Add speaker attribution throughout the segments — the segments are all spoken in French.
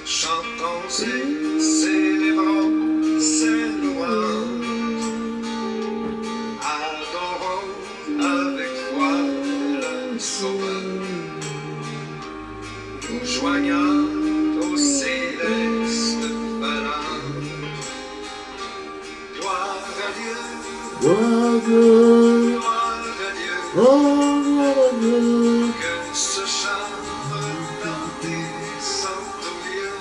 Speaker 1: chantons et célébrons ses louanges, adorons avec foi le Sauveur, nous joignons au céleste phalange. Gloire à Dieu,
Speaker 2: Gloire à Dieu,
Speaker 1: gloire à Dieu,
Speaker 2: oh, gloire à Dieu.
Speaker 1: que ce chant retentisse en tout lieu.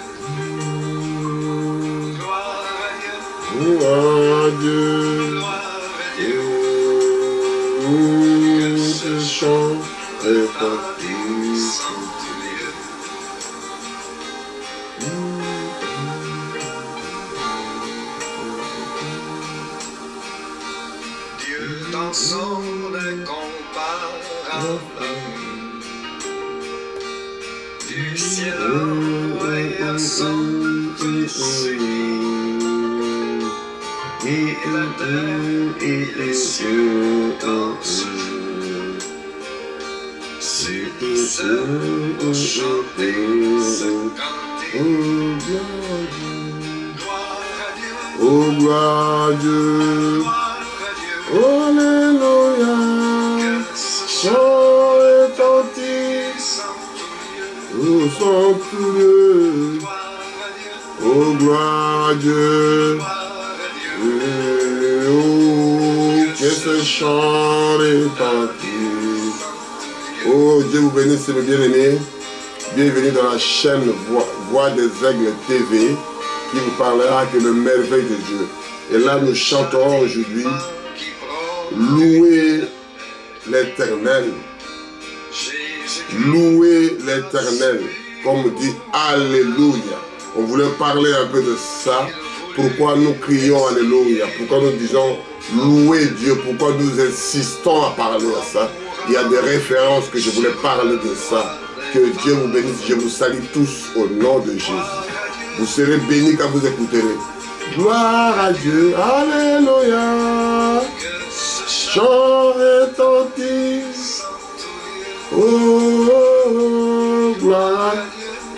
Speaker 1: Gloire à Dieu,
Speaker 2: Gloire à Dieu,
Speaker 1: gloire à Dieu,
Speaker 2: que ce chant
Speaker 1: retentisse
Speaker 2: retentisse.
Speaker 1: en tout lieu. Dieu dans son incomparable amour, du ciel envoyé à son Fils unique, et la terre et les cieux dans ce jour. Ceux qui s'aiment pour chanter ce cantique.
Speaker 2: Oh, gloire à Dieu,
Speaker 1: Gloire à Dieu,
Speaker 2: oh, alléluia,
Speaker 1: que ce chant
Speaker 2: chant retentisse,
Speaker 1: sans tout lieu.
Speaker 2: au centre lieu.
Speaker 1: Gloire à Dieu,
Speaker 2: Oh, gloire à Dieu,
Speaker 1: gloire à Dieu,
Speaker 2: et oh, que ce chant retentisse. Oh, Dieu vous bénisse, mes bien-aimés. Bienvenue dans la chaîne Voix des Aigles TV qui vous parlera que le merveille de Dieu. Et là, nous chanterons aujourd'hui Louer l'Éternel. Louer l'Éternel. Comme on dit Alléluia. On voulait parler un peu de ça. Pourquoi nous crions Alléluia. Pourquoi nous disons louer Dieu. Pourquoi nous insistons à parler à ça. Il y a des références que je voulais parler de ça. Que Dieu vous bénisse. Je vous salue tous au nom de Jésus. Vous serez bénis quand vous écouterez. Gloire à Dieu. Alléluia. Chant retentisse. Oh, oh, gloire.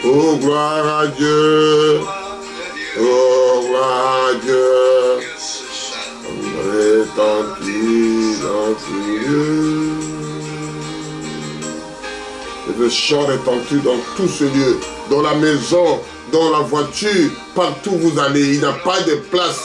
Speaker 2: Oh, gloire à Dieu. Oh, gloire à Dieu. Retentisse dans tout lieu. Et le chant retentit dans tout ce lieu, dans la maison, dans la voiture, partout où vous allez. Il n'y a pas de place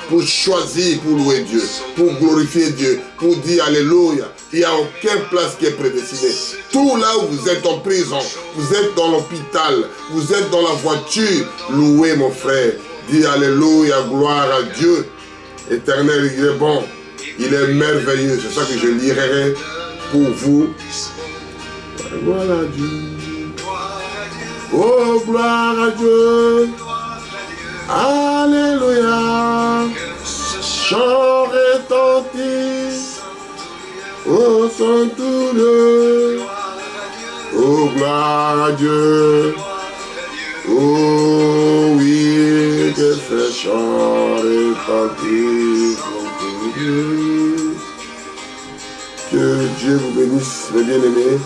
Speaker 2: pour choisir, pour louer Dieu, pour glorifier Dieu, pour dire Alléluia. Il n'y a aucune place qui est prédestinée. Tout là où vous êtes en prison, vous êtes dans l'hôpital, vous êtes dans la voiture, louez mon frère. Dis Alléluia, gloire à Dieu. Éternel, il est bon, il est merveilleux. C'est ça que je lirai pour vous. Gloire à Dieu. Oh, gloire à Dieu. Alléluia. Chant retentisse. Oh, son tout lieu. Oh, gloire à Dieu. Oh, oui, que ce chant retentisse en tout lieu. Que Dieu vous bénisse, mes bien-aimés.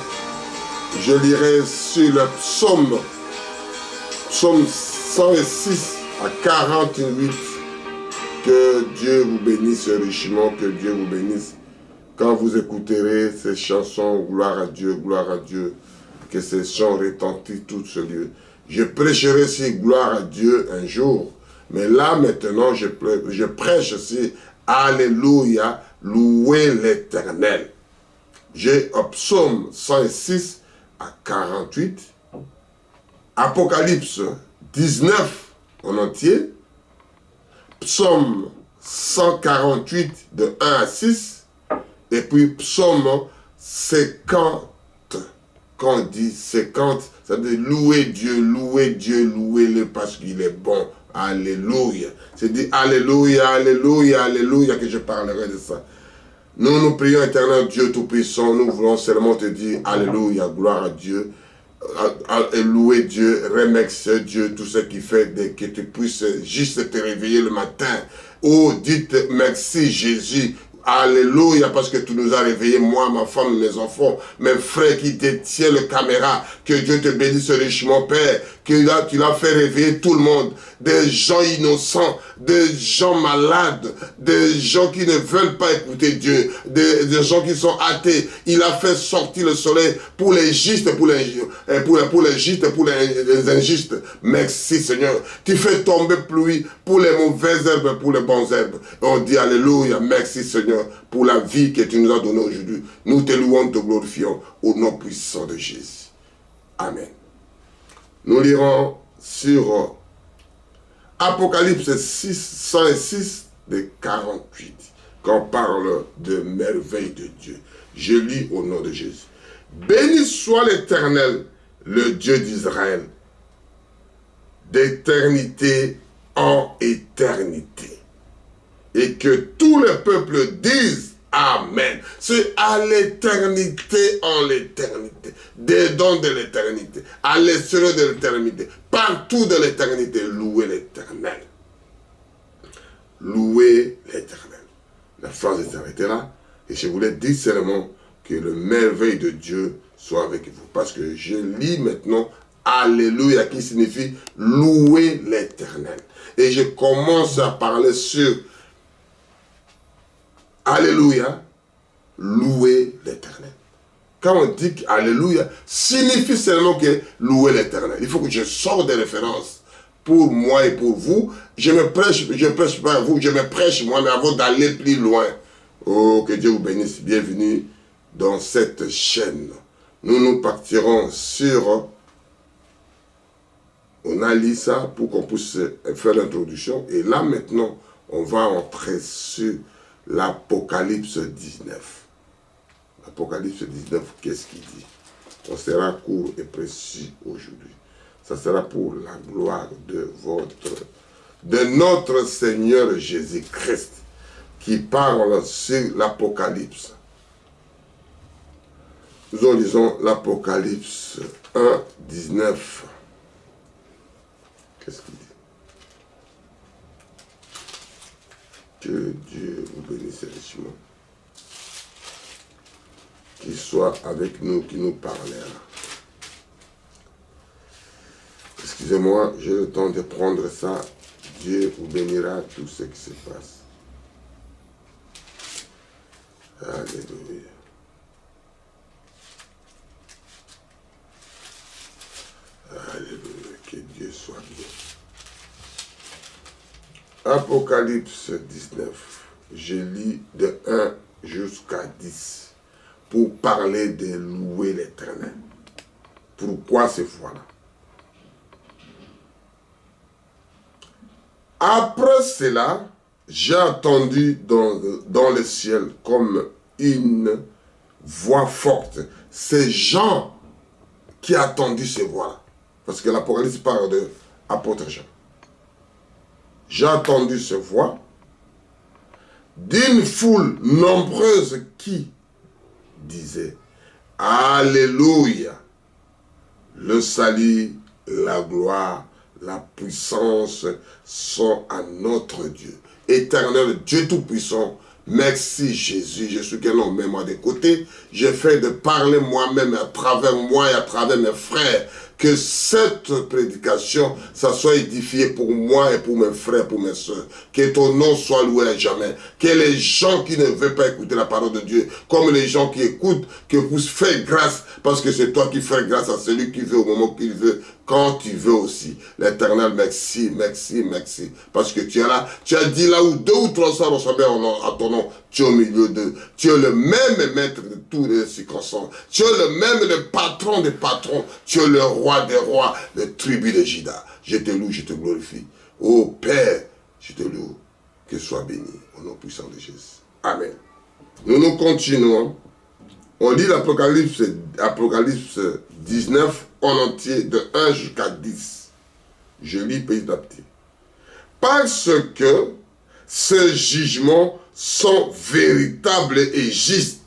Speaker 2: Je lirai sur le psaume 106 à 48. Que Dieu vous bénisse richement, que Dieu vous bénisse. Quand vous écouterez ces chansons, gloire à Dieu, que ces chants retentissent tout ce lieu. Je prêcherai si gloire à Dieu un jour, mais là maintenant je prêche aussi Alléluia, louer l'Éternel. J'ai au psaume 106 à 48, Apocalypse 19 en entier, psaume 148 de 1 à 6, et puis psaume 50. Quand on dit 50, ça veut dire louer Dieu, louez-le parce qu'il est bon. Alléluia. C'est dit Alléluia, Alléluia, Alléluia que je parlerai de ça. Nous prions éternel Dieu Tout-Puissant, nous voulons seulement te dire Alléluia, gloire à Dieu. Louer Dieu, remercier Dieu, tout ce qui fait que tu puisses juste te réveiller le matin. Oh, dites merci Jésus. Alléluia, parce que tu nous as réveillés, moi, ma femme, mes enfants, mes frères qui détiennent le caméra. Que Dieu te bénisse richement, Père. Que là, tu l'as fait réveiller tout le monde. Des gens innocents, des gens malades, des gens qui ne veulent pas écouter Dieu, des gens qui sont athées. Il a fait sortir le soleil pour les justes, pour les justes, pour les injustes. Merci Seigneur. Tu fais tomber pluie pour les mauvaises herbes, pour les bonnes herbes. Et on dit Alléluia, merci Seigneur pour la vie que tu nous as donnée aujourd'hui. Nous te louons, te glorifions au nom puissant de Jésus. Amen. Nous lirons sur Apocalypse 606 de 48, quand on parle de merveille de Dieu. Je lis au nom de Jésus. Béni soit l'Éternel, le Dieu d'Israël, d'éternité en éternité. Et que tous les peuples disent Amen. C'est à l'éternité en l'éternité. Dedans de l'éternité. À l'extérieur de l'éternité. Partout de l'éternité. Louez l'Éternel. Louez l'Éternel. La phrase s'arrêtée là. Et je voulais dire seulement que le merveille de Dieu soit avec vous. Parce que je lis maintenant Alléluia qui signifie louer l'Éternel. Et je commence à parler sur Alléluia, louer l'Éternel. Quand on dit Alléluia, signifie seulement que louer l'Éternel. Il faut que je sorte des références pour moi et pour vous. Je prêche pas à vous, je me prêche moi, mais avant d'aller plus loin. Oh, que Dieu vous bénisse. Bienvenue dans cette chaîne. Nous partirons sur... On a lu ça pour qu'on puisse faire l'introduction. Et là, maintenant, on va entrer sur l'Apocalypse 19. L'Apocalypse 19, qu'est-ce qu'il dit? On sera court et précis aujourd'hui. Ça sera pour la gloire de notre Seigneur Jésus-Christ, qui parle sur l'Apocalypse. Nous lisons l'Apocalypse 1, 19. Qu'est-ce qu'il dit? Que Dieu vous bénisse richement. Qu'il soit avec nous, qui nous parlera. Excusez-moi, j'ai le temps de prendre ça. Dieu vous bénira tout ce qui se passe. Alléluia. Alléluia. Que Dieu soit bien. Apocalypse 19, je lis de 1 jusqu'à 10 pour parler de louer l'Éternel. Pourquoi ces fois-là? Après cela, j'ai entendu dans le ciel comme une voix forte. C'est Jean qui a entendu ces voix-là. Parce que l'Apocalypse parle de l'apôtre Jean. J'ai entendu ces voix d'une foule nombreuse qui disait Alléluia, le salut, la gloire, la puissance sont à notre Dieu. Éternel Dieu Tout-Puissant, merci Jésus, je suis qu'un homme, moi de côté, j'ai fait de parler moi-même à travers moi et à travers mes frères, que cette prédication, ça soit édifiée pour moi et pour mes frères, pour mes soeurs. Que ton nom soit loué à jamais. Que les gens qui ne veulent pas écouter la parole de Dieu, comme les gens qui écoutent, que vous faites grâce, parce que c'est toi qui fais grâce à celui qui veut au moment qu'il veut, quand tu veux aussi. L'Éternel, merci, merci, merci. Parce que tu es là, tu as dit là où 2 ou 3 sont ressemblés à ton nom, tu es au milieu d'eux. Tu es le même maître de tous les circonstances. Tu es le même le patron des patrons. Tu es le roi des rois, le tribu de Juda. Je te loue, je te glorifie. Ô Père, je te loue. Que sois béni au nom puissant de Jésus. Amen. Nous continuons. On lit l'Apocalypse 19 en entier, de 1 jusqu'à 10. Je lis petit à petit. Parce que ces jugements sont véritables et justes.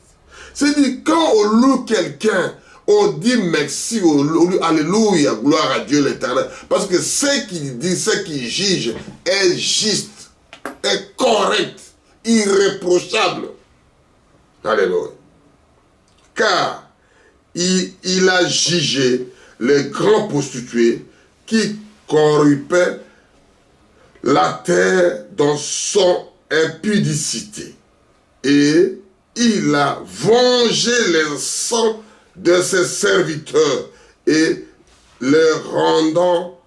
Speaker 2: C'est-à-dire, quand on loue quelqu'un, on dit merci, alléluia, gloire à Dieu l'Éternel. Parce que ce qu'il dit, ce qu'il juge est juste, est correct, irréprochable. Alléluia. Car il a jugé les grands prostitués qui corrompaient la terre dans son impudicité. Et il a vengé les sangs de ses serviteurs et les rendant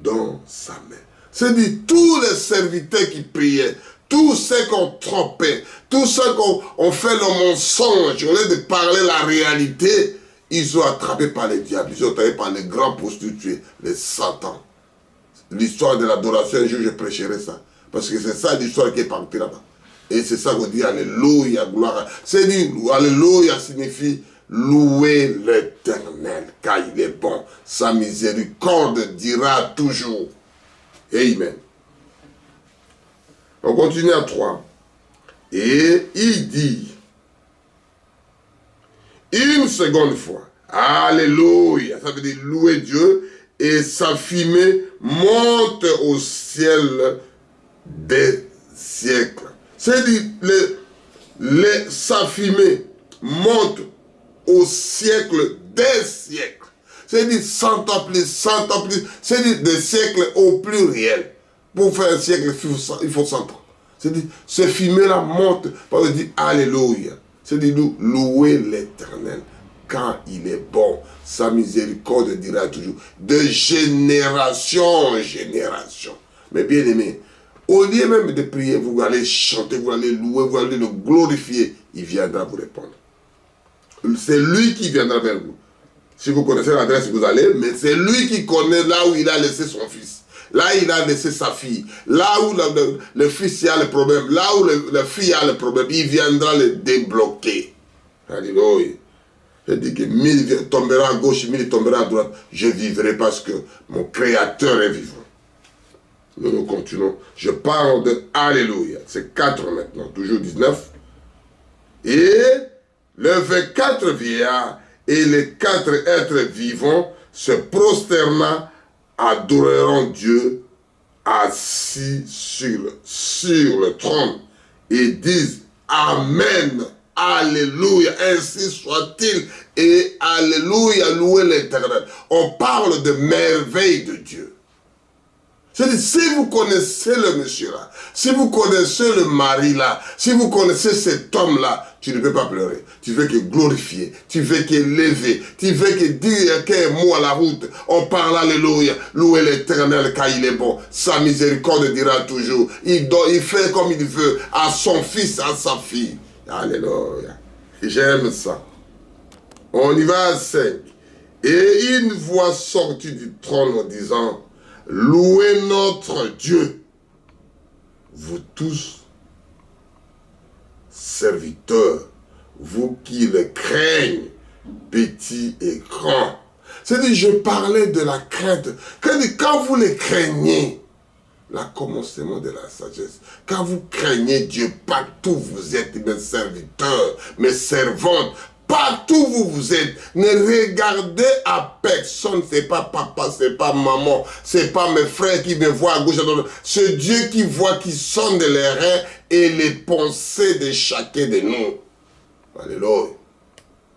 Speaker 2: dans sa main. C'est-à-dire, tous les serviteurs qui priaient, tous ceux qu'on trompait, tous ceux qu'on fait le mensonge, au lieu de parler la réalité, ils sont attrapés par les diables, ils sont attrapés par les grands prostitués, les satans. L'histoire de l'adoration, un jour je prêcherai ça. Parce que c'est ça l'histoire qui est partie là-bas. Et c'est ça qu'on dit Alléluia, gloire. C'est dit, Alléluia signifie louer l'Éternel, car il est bon. Sa miséricorde dira toujours. Amen. On continue à 3. Et il dit, une seconde fois, Alléluia, ça veut dire louer Dieu, et sa fumée monte au ciel des siècles. C'est-à-dire, sa fumée monte au siècle des siècles. C'est-à-dire 100 ans plus, 100 ans plus. C'est-à-dire des siècles au pluriel. Pour faire un siècle, il faut 100 ans. C'est-à-dire, ce fumée-là monte, parce qu'on dit Alléluia. C'est-à-dire, nous louer l'Éternel, car il est bon. Sa miséricorde dira toujours, de génération en génération. Mais bien aimé, au lieu même de prier, vous allez chanter, vous allez louer, vous allez le glorifier, il viendra vous répondre. C'est lui qui viendra vers vous. Si vous connaissez l'adresse, vous allez, mais c'est lui qui connaît là où il a laissé son fils. Là, il a laissé sa fille. Là où le fils a le problème, là où la fille a le problème, il viendra le débloquer. Alléluia. Je dis que 1000 tombera à gauche, 1000 tombera à droite. Je vivrai parce que mon Créateur est vivant. Nous continuons. Je parle de Alléluia. C'est 4 maintenant, toujours 19. Et le 24 vieillards et les 4 êtres vivants se prosternant, adoreront Dieu assis sur le trône et disent Amen, Alléluia, ainsi soit-il, et Alléluia, louez l'Éternel. On parle de merveille de Dieu. C'est-à-dire, si vous connaissez le monsieur là, si vous connaissez le mari là, si vous connaissez cet homme là, tu ne peux pas pleurer. Tu veux qu'il glorifie, tu veux qu'il lève, tu veux qu'il dise qu'un mot à la route. On parle Alléluia, louez l'Éternel car il est bon. Sa miséricorde dira toujours. Il fait comme il veut à son fils, à sa fille. Alléluia. J'aime ça. On y va à 5. Et une voix sortit du trône en disant, louez notre Dieu, vous tous, serviteurs, vous qui le craignez, petits et grands. C'est-à-dire, je parlais de la crainte. Quand vous le craignez, le commencement de la sagesse, quand vous craignez Dieu, partout vous êtes mes serviteurs, mes servantes, partout où vous êtes, ne regardez à personne, c'est pas papa, c'est pas maman, c'est pas mes frères qui me voient à gauche à droite. C'est Dieu qui voit, qui sonde les reins et les pensées de chacun de nous. Alléluia.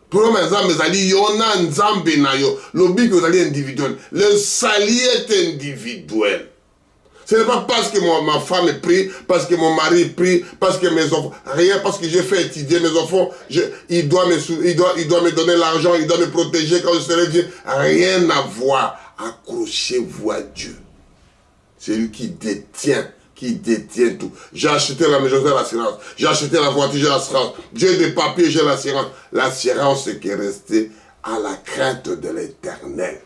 Speaker 2: Pour mes amis, il y en a un Nzambe na yo, le but que vous allez individuel. Le salut est individuel. Ce n'est pas parce que ma femme prie, parce que mon mari prie, parce que mes enfants, rien, parce que j'ai fait étudier mes enfants, il doit me donner l'argent, il doit me protéger quand je serai vieux. Rien à voir. Accrochez-vous à Dieu. C'est lui qui détient tout. J'ai acheté la maison, j'ai l'assurance. J'ai acheté la voiture, j'ai l'assurance. J'ai des papiers, j'ai l'assurance. L'assurance, c'est qui est resté à la crainte de l'Éternel.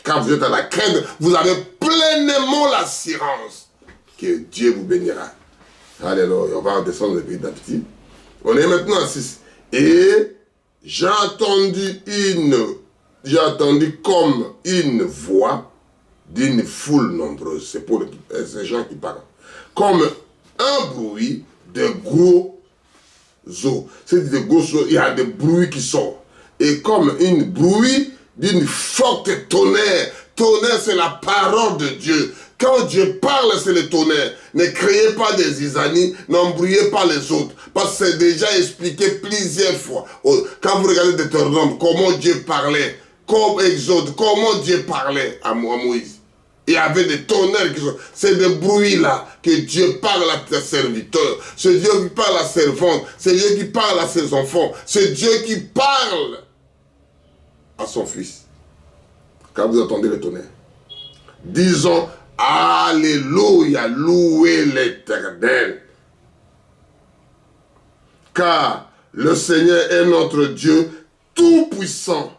Speaker 2: Quand vous êtes à la crainte, vous avez pleinement l'assurance que Dieu vous bénira. Alléluia. On va descendre petit à petit. On est maintenant à 6. Et j'ai entendu comme une voix d'une foule nombreuse. C'est pour ces gens qui parlent. Comme un bruit de gros eaux. C'est des gros eaux, il y a des bruits qui sortent. Et comme un bruit d'une forte tonnerre. Tonnerre, c'est la parole de Dieu. Quand Dieu parle, c'est le tonnerre. Ne créez pas des zizanies, n'embrouillez pas les autres. Parce que c'est déjà expliqué plusieurs fois. Quand vous regardez Deutéronome, comment Dieu parlait, comme Exode, comment Dieu parlait à Moïse. Il y avait des tonnerres qui sont... C'est des bruits là que Dieu parle à ses serviteurs. C'est Dieu qui parle à ses servantes. C'est Dieu qui parle à ses enfants. C'est Dieu qui parle à son fils. Quand vous entendez le tonnerre, disons Alléluia, louez l'Éternel. Car le Seigneur est notre Dieu tout-puissant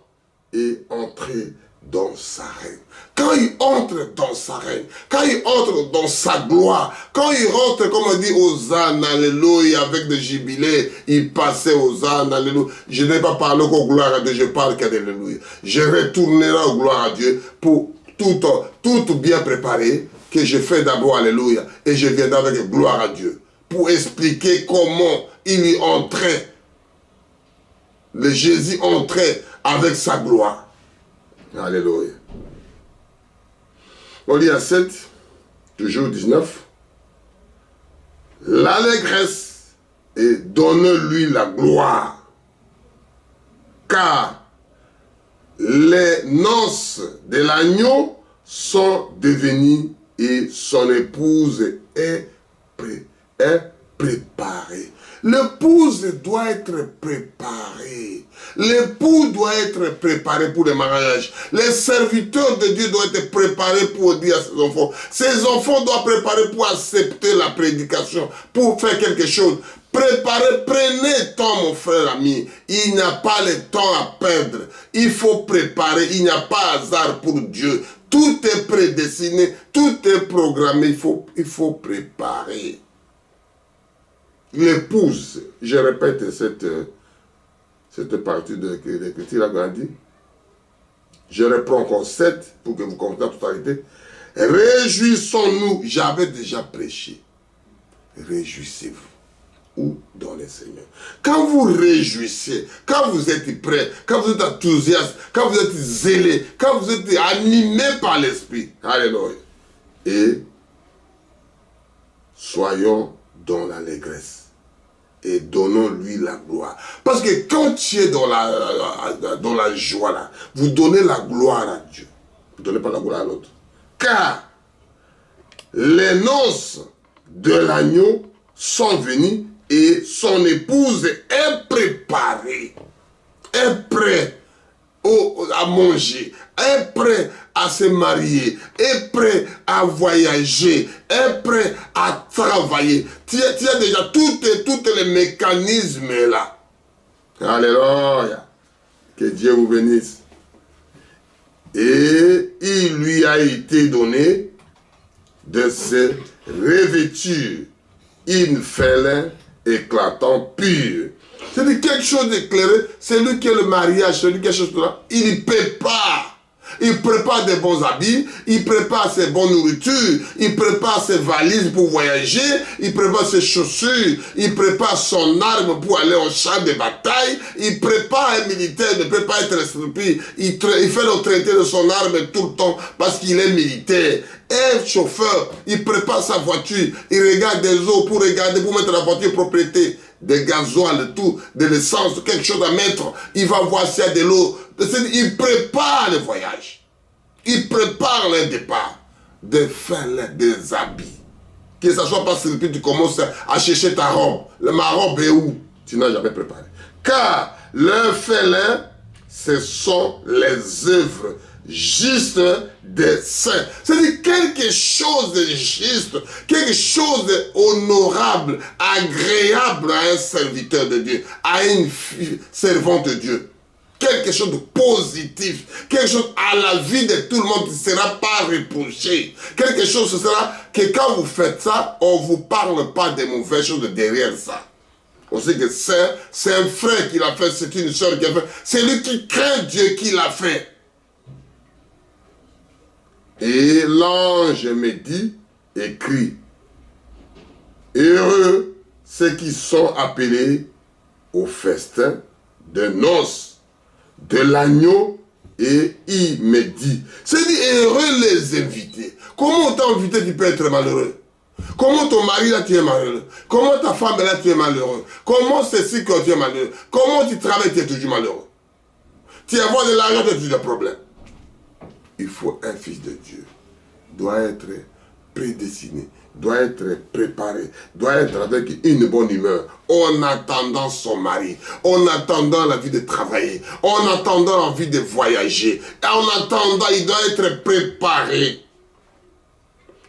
Speaker 2: et entré dans sa règne. Quand il entre dans sa règne, quand il entre dans sa gloire, quand il rentre, comme on dit, Hosanna, alléluia, avec des jubilés, il passait Hosanna, alléluia. Je n'ai pas parlé qu'aux gloire à Dieu, je parle qu'alléluia. Je retournerai aux gloire à Dieu pour tout bien préparé, que je fais d'abord alléluia, et je viendrai avec gloire à Dieu, pour expliquer comment il y entrait, le Jésus entrait avec sa gloire. Alléluia. On lit à 7, toujours 19. L'allégresse et donne-lui la gloire, car les noces de l'agneau sont devenues et son épouse est préparée. L'épouse doit être préparée. L'époux doit être préparé pour le mariage. Les serviteurs de Dieu doivent être préparés pour dire à ses enfants. Ses enfants doivent préparer pour accepter la prédication, pour faire quelque chose. Préparez, prenez le temps, mon frère ami. Il n'y a pas le temps à perdre. Il faut préparer. Il n'y a pas hasard pour Dieu. Tout est prédestiné, tout est programmé. Il faut préparer. L'épouse, je répète cette partie de l'écriture a grandi. Je reprends encore 7 pour que vous compreniez la totalité. Réjouissons-nous, j'avais déjà prêché. Réjouissez-vous. Où? Dans le Seigneur. Quand vous réjouissez, quand vous êtes prêt, quand vous êtes enthousiaste, quand vous êtes zélé, quand vous êtes animé par l'Esprit, alléluia. Et soyons dans l'allégresse et donnons-lui la gloire. Parce que quand tu es dans la joie, là, vous donnez la gloire à Dieu. Vous ne donnez pas la gloire à l'autre. Car les noces de l'agneau sont venues et son épouse est préparée, est prête à manger, est prêt à se marier, est prêt à voyager, est prêt à travailler. Tu as déjà tous les mécanismes là. Alléluia. Que Dieu vous bénisse. Et il lui a été donné de se revêtir une fêlée éclatant pure. C'est quelque chose d'éclairé, c'est lui qui est le mariage, c'est lui qui est chose là. Il prépare. Il prépare des bons habits, il prépare ses bonnes nourritures, il prépare ses valises pour voyager, il prépare ses chaussures, il prépare son arme pour aller au champ de bataille, il prépare un militaire, ne peut pas être stupide, il fait le traité de son arme tout le temps parce qu'il est militaire. Un chauffeur, il prépare sa voiture, il regarde des eaux pour mettre la voiture propriété, des gasoil, tout, de l'essence, quelque chose à mettre, il va voir s'il y a de l'eau. Il prépare le voyage. Il prépare le départ. Des fêlés, des habits. Que ça soit pas si tu commences à chercher ta robe. Ma robe est où? Tu n'as jamais préparé. Car le fêlé, ce sont les œuvres justes des saints. C'est-à-dire quelque chose de juste, quelque chose d'honorable, agréable à un serviteur de Dieu, à une servante de Dieu. Quelque chose de positif, quelque chose à la vie de tout le monde qui ne sera pas reproché. Quelque chose, ce sera que quand vous faites ça, on ne vous parle pas des mauvaises choses derrière ça. On sait que c'est un frère qui l'a fait, c'est une soeur qui l'a fait. C'est lui qui craint Dieu qui l'a fait. Et l'ange me dit, écrit, heureux ceux qui sont appelés au festin de noces de l'agneau, et il me dit, c'est dit heureux les invités. Comment on t'a invité, tu peux être malheureux? Comment ton mari là, tu es malheureux? Comment ta femme là, tu es malheureux? Comment ceci que tu es malheureux? Comment tu travailles, tu es toujours malheureux? Tu as de l'argent, tu as toujours des problèmes. Il faut un fils de Dieu. Doit être prédestiné, doit être préparé, doit être avec une bonne humeur, en attendant son mari, en attendant la vie de travailler, en attendant la vie de voyager, en attendant, il doit être préparé.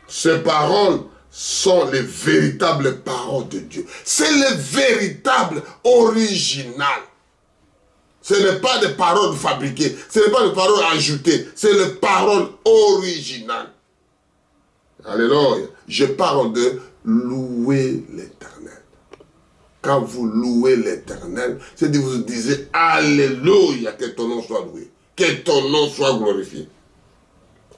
Speaker 2: Ces paroles sont les véritables paroles de Dieu. C'est le véritable original. Ce n'est pas des paroles fabriquées, ce n'est pas des paroles ajoutées, c'est les paroles originales. Alléluia. Je parle de louer l'Éternel. Quand vous louez l'Éternel, c'est de vous disiez Alléluia, que ton nom soit loué, que ton nom soit glorifié.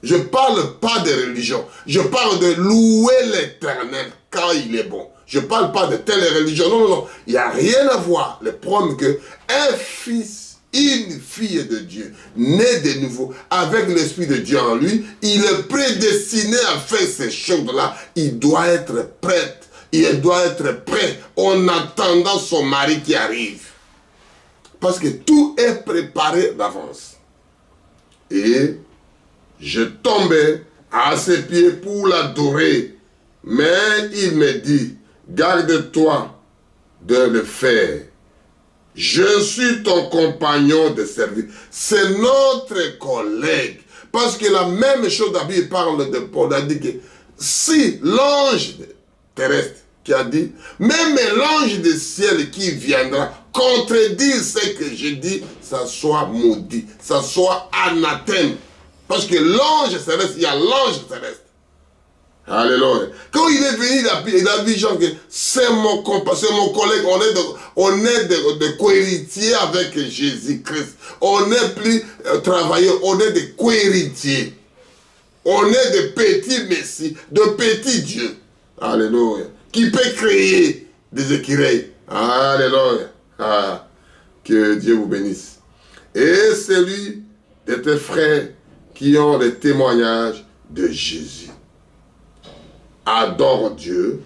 Speaker 2: Je ne parle pas de religion, je parle de louer l'Éternel quand il est bon. Je ne parle pas de telle religion, non, non, non. Il n'y a rien à voir. Le problème que un fils, une fille de Dieu, né de nouveau, avec l'Esprit de Dieu en lui, il est prédestiné à faire ces choses-là. Il doit être prêt. Il doit être prêt en attendant son mari qui arrive. Parce que tout est préparé d'avance. Et je tombais à ses pieds pour l'adorer. Mais il me dit, garde-toi de le faire. Je suis ton compagnon de service. C'est notre collègue. Parce que la même chose, David parle de Paul, a dit que si l'ange terrestre qui a dit, même l'ange du ciel qui viendra contredire ce que je dis, ça soit maudit, ça soit anathème. Parce que l'ange céleste, il y a l'ange céleste. Alléluia. Quand il est venu, il a dit genre que c'est mon collègue, on est de cohéritiers avec Jésus-Christ. On n'est plus travailleurs, on est des cohéritiers. On est de petits messies, de petits dieux. Alléluia. Qui peut créer des écureuils. Alléluia. Ah, que Dieu vous bénisse. Et celui de tes frères qui ont les témoignages de Jésus. Adore Dieu,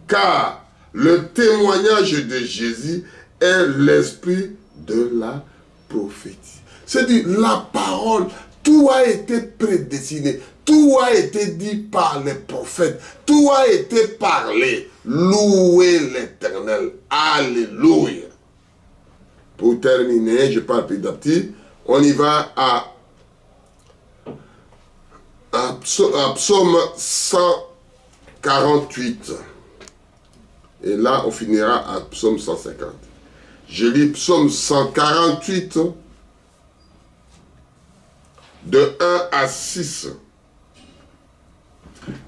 Speaker 2: car le témoignage de Jésus est l'esprit de la prophétie. C'est-à-dire, la parole, tout a été prédestiné, tout a été dit par les prophètes, tout a été parlé. Louez l'Éternel. Alléluia. Pour terminer, je parle petit à petit, on y va à Psaume 148. Et là, on finira à Psaume 150. Je lis Psaume 148, de 1 à 6.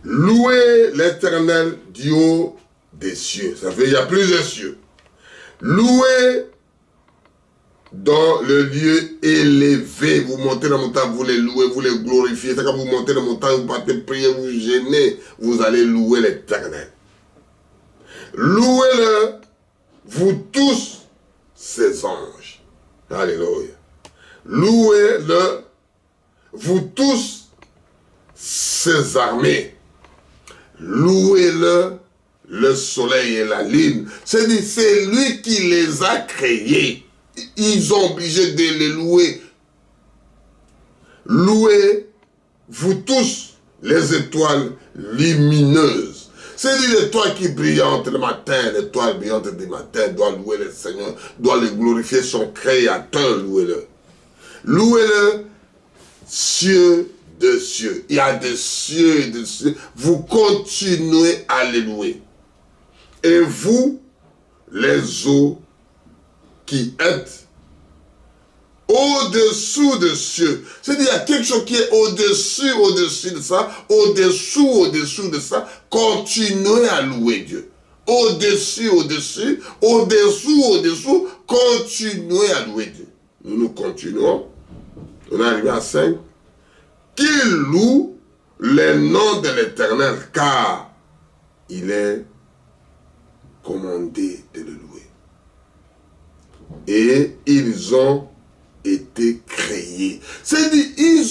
Speaker 2: Louez l'Éternel du haut des cieux. Ça fait, il y a plusieurs cieux. Louez dans le lieu élevé. Vous montez la montagne, vous les louez, vous les glorifiez. C'est quand vous montez la montagne, vous partez prier, vous gênez, vous allez louer l'Éternel. Louez-le, vous tous, ses anges. Alléluia. Louez-le, vous tous, ses armées. Louez-le, le soleil et la lune. C'est-à-dire, c'est lui qui les a créés. Ils sont obligés de les louer. Louez, vous tous, les étoiles lumineuses. C'est-à-dire l'étoile qui brillante le matin, l'étoile brillante du matin, doit louer le Seigneur, doit le glorifier, son Créateur, louez-le. Louez-le, cieux de cieux. Il y a des cieux et des cieux. Vous continuez à les louer. Et vous, les eaux qui êtes au-dessous des cieux. C'est-à-dire, il y a quelque chose qui est au-dessus de ça, au-dessous de ça. Continuez à louer Dieu. Au-dessus, continuez à louer Dieu. Nous continuons. On est arrivé à 5. Qu'il loue les noms de l'Éternel, car il est commandé de le louer. Et ils ont été créés. C'est-à-dire, ils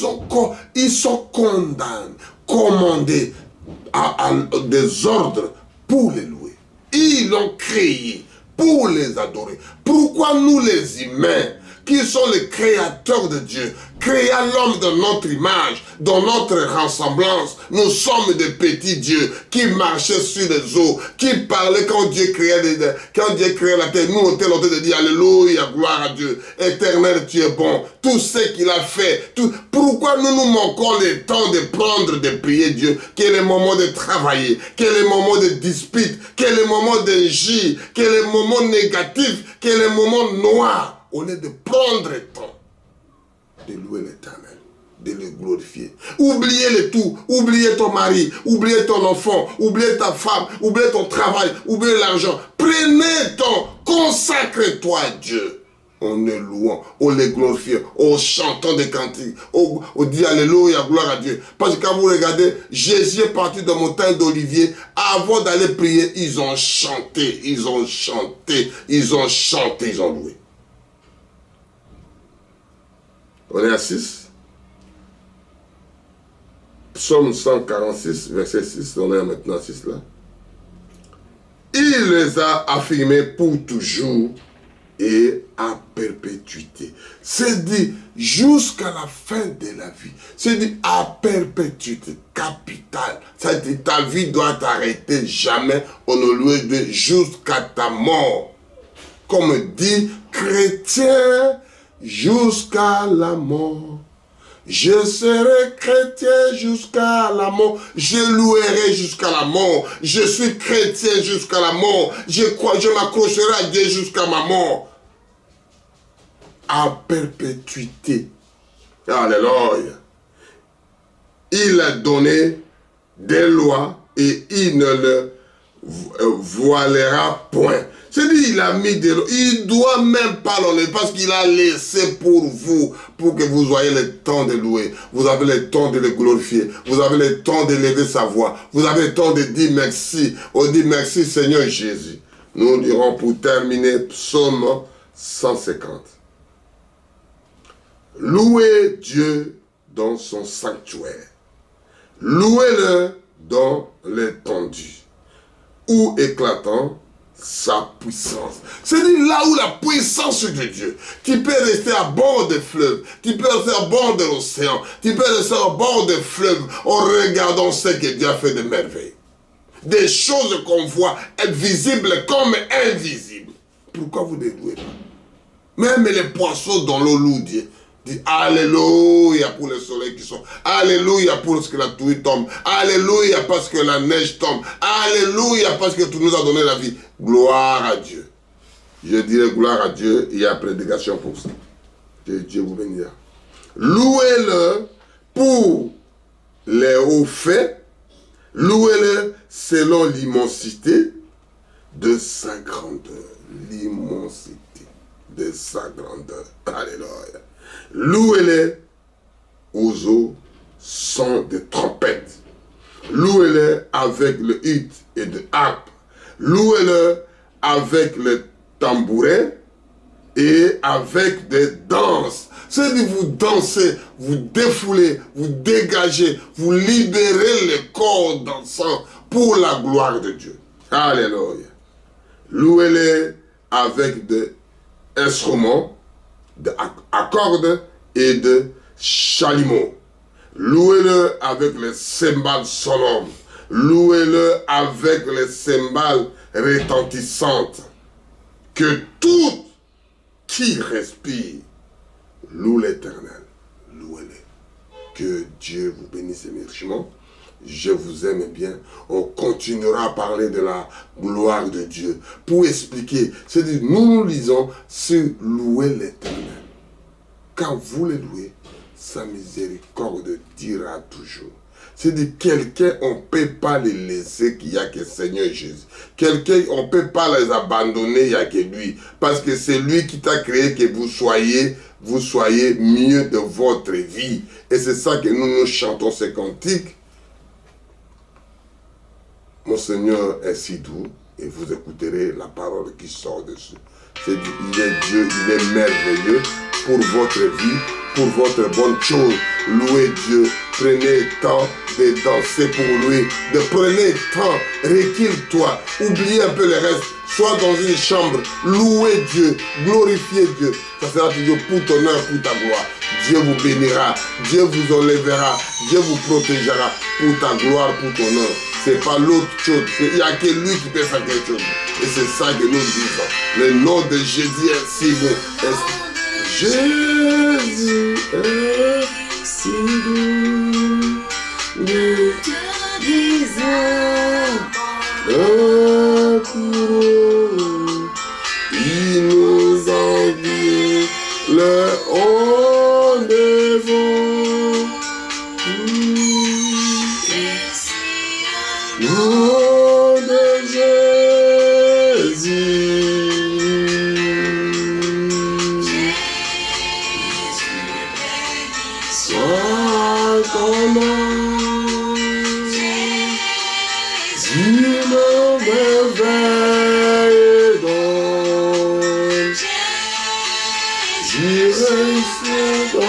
Speaker 2: sont condamnés, commandé des ordres pour les louer. Ils l'ont créé pour les adorer. Pourquoi nous les humains, qui sont les créateurs de Dieu, créa l'homme de notre image, dans notre ressemblance, nous sommes des petits dieux qui marchaient sur les eaux, qui parlaient quand Dieu créait la terre. Nous, on était en train de dire Alléluia, gloire à Dieu, éternel, tu es bon, tout ce qu'il a fait. Pourquoi nous manquons le temps de prendre, de prier Dieu? Quel est le moment de travailler? Quel est le moment de dispute? Quel est le moment d'agir? Quel est le moment négatif? Quel est le moment noir? Au lieu de prendre le temps de louer l'Éternel, de le glorifier. Oubliez le tout. Oubliez ton mari, oubliez ton enfant, oubliez ta femme, oubliez ton travail, oubliez l'argent. Prenez le temps, consacre-toi à Dieu. En le louant, en le glorifiant, en chantant des cantiques, on dit Alléluia, gloire à Dieu. Parce que quand vous regardez, Jésus est parti de montagne d'Olivier, avant d'aller prier, ils ont chanté, ils ont chanté, ils ont chanté, ils ont loué. On est à 6. Psaume 146, verset 6. On est maintenant à 6 là. Il les a affirmés pour toujours et à perpétuité. C'est dit jusqu'à la fin de la vie. C'est dit à perpétuité, capital. Ça dit ta vie doit t'arrêter jamais. On ne loue de jusqu'à ta mort. Comme dit chrétien, jusqu'à la mort. Je serai chrétien jusqu'à la mort. Je louerai jusqu'à la mort. Je suis chrétien jusqu'à la mort. Je m'accrocherai à Dieu jusqu'à ma mort. À perpétuité. Alléluia. Il a donné des lois et il ne le voilera point. C'est-à-dire, il a mis des lois. Il ne doit même pas l'enlever parce qu'il a laissé pour vous, pour que vous ayez le temps de louer. Vous avez le temps de le glorifier. Vous avez le temps de lever sa voix. Vous avez le temps de dire merci. On dit merci Seigneur Jésus. Nous dirons pour terminer Psaume 150. Louez Dieu dans son sanctuaire. Louez-le dans l'étendue. Où éclatant sa puissance. C'est-à-dire là où la puissance de Dieu. Tu peux rester à bord des fleuves. Tu peux rester à bord de l'océan. Tu peux rester à bord des fleuves en regardant ce que Dieu a fait de merveilles. Des choses qu'on voit être visibles comme invisibles. Pourquoi vous ne louez pas? Même les poissons dans l'eau louent Dieu. Dit Alléluia pour le soleil qui sort. Alléluia pour ce que la pluie tombe. Alléluia parce que la neige tombe. Alléluia parce que tu nous as donné la vie. Gloire à Dieu. Je dirais gloire à Dieu. Il y a prédication pour ça. Que Dieu vous bénisse. Louez-le pour les hauts faits. Louez-le selon l'immensité de sa grandeur. L'immensité de sa grandeur. Alléluia. Louez-les aux eaux son de trompette. Louez-les avec le hutte et de harpe. Louez-le avec le tambourin et avec des danses. C'est-à-dire vous dansez, vous défoulez, vous dégagez, vous libérez le corps dansant pour la gloire de Dieu. Alléluia. Louez-les avec des instruments, d'accords et de chalumeaux. Louez-le avec les cymbales sonores. Louez-le avec les cymbales retentissantes. Que tout qui respire loue l'Éternel. Louez-le. Que Dieu vous bénisse richement. Je vous aime bien. On continuera à parler de la gloire de Dieu pour expliquer. C'est-à-dire, nous lisons sur louer l'Éternel. Quand vous le louez, sa miséricorde dira toujours. C'est-à-dire, quelqu'un, on ne peut pas les laisser qu'il n'y a que Seigneur Jésus. Quelqu'un, on ne peut pas les abandonner, il n'y a que lui. Parce que c'est lui qui t'a créé que vous soyez mieux de votre vie. Et c'est ça que nous chantons ces cantiques. Mon Seigneur est si doux et vous écouterez la parole qui sort dessus. C'est dit, il est Dieu, il est merveilleux pour votre vie, pour votre bonne chose. Louez Dieu prenez le temps de danser pour lui, de prenez le temps, recule-toi, oubliez un peu le reste, sois dans une chambre, louez Dieu, glorifiez Dieu, ça sera toujours pour ton honneur, pour ta gloire. Dieu vous bénira, Dieu vous enlèvera, Dieu vous protégera pour ta gloire, pour ton honneur. C'est pas l'autre chose, il n'y a que lui qui peut faire quelque chose. Et c'est ça que nous disons. Le nom de Jésus est si bon. Jésus est si bon. Nous te disons il nous envie le rendez-vous. Nom de Jésus. Sois ton nom. Tu me réveilles donc. J'irai sur ta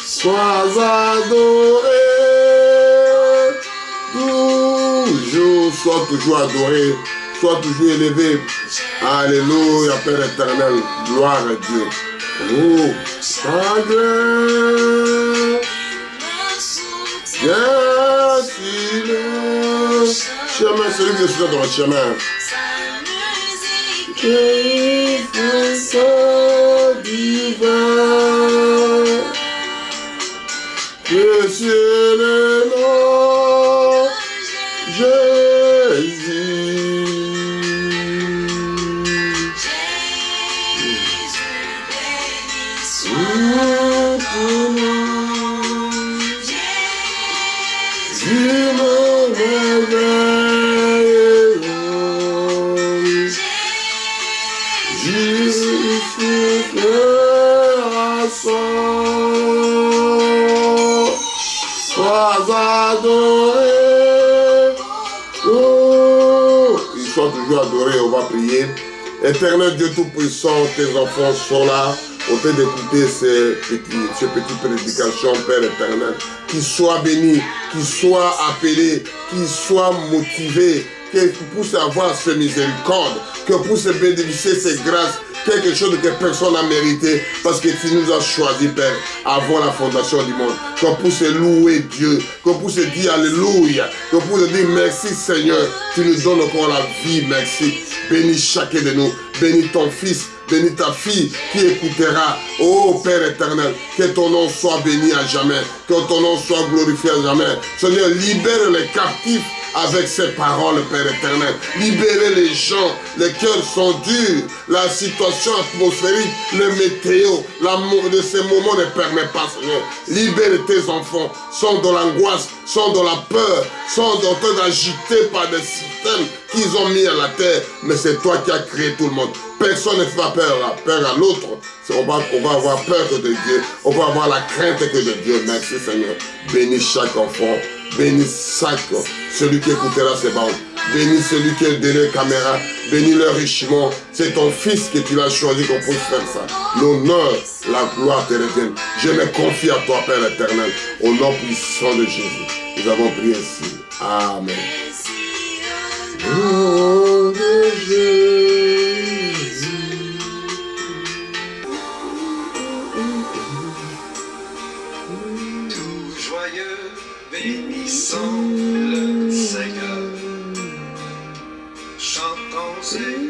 Speaker 2: sois adoré, sois toujours adoré, sois toujours élevé. Alléluia, Père éternel, gloire à Dieu. Oh, ta gloire, yes, il est. Chemin, celui qui est sur ton chemin. Que divin. Précieux le nom, Jésus. Tu me réveilles, Jésus sois adoré. Oh, ils sont toujours adorés, on va prier. Éternel Dieu Tout-Puissant, tes enfants sont là, au train d'écouter ces petites prédications, Père éternel. Qu'ils soient bénis, qu'ils soient appelés, qu'ils soient motivés, qu'ils puissent avoir ce miséricorde, qu'ils puissent bénéficier ces grâces, quelque chose que personne n'a mérité, parce que tu nous as choisis, Père, avant la fondation du monde. Qu'on puisse louer Dieu, qu'on puisse dire Alléluia, qu'on puisse dire merci Seigneur, tu nous donnes encore la vie, merci. Bénis chacun de nous, bénis ton fils, bénis ta fille qui écoutera. Oh Père éternel, que ton nom soit béni à jamais, que ton nom soit glorifié à jamais. Seigneur, libère les captifs avec ces paroles, Père éternel. Libérez les gens, les cœurs sont durs, la situation atmosphérique, le météo, l'amour de ces moments ne permet pas, Seigneur. Libère tes enfants, sont dans l'angoisse, sont dans la peur, sont en train d'agiter par des systèmes qu'ils ont mis à la terre, mais c'est toi qui as créé tout le monde. Personne ne fait peur à l'autre. On va avoir peur que de Dieu, on va avoir la crainte que de Dieu. Merci Seigneur. Bénis chaque enfant. Bénis celui qui écoutera ces bandes. Bénis celui qui est derrière la caméra. Bénis le richement. C'est ton fils que tu l'as choisi qu'on puisse faire ça. L'honneur, la gloire te reviennent. Je me confie à toi, Père éternel. Au nom puissant de Jésus. Nous avons prié ainsi. Amen. Nom de Jésus.
Speaker 1: Tout joyeux, bénissons le Seigneur. Chantons et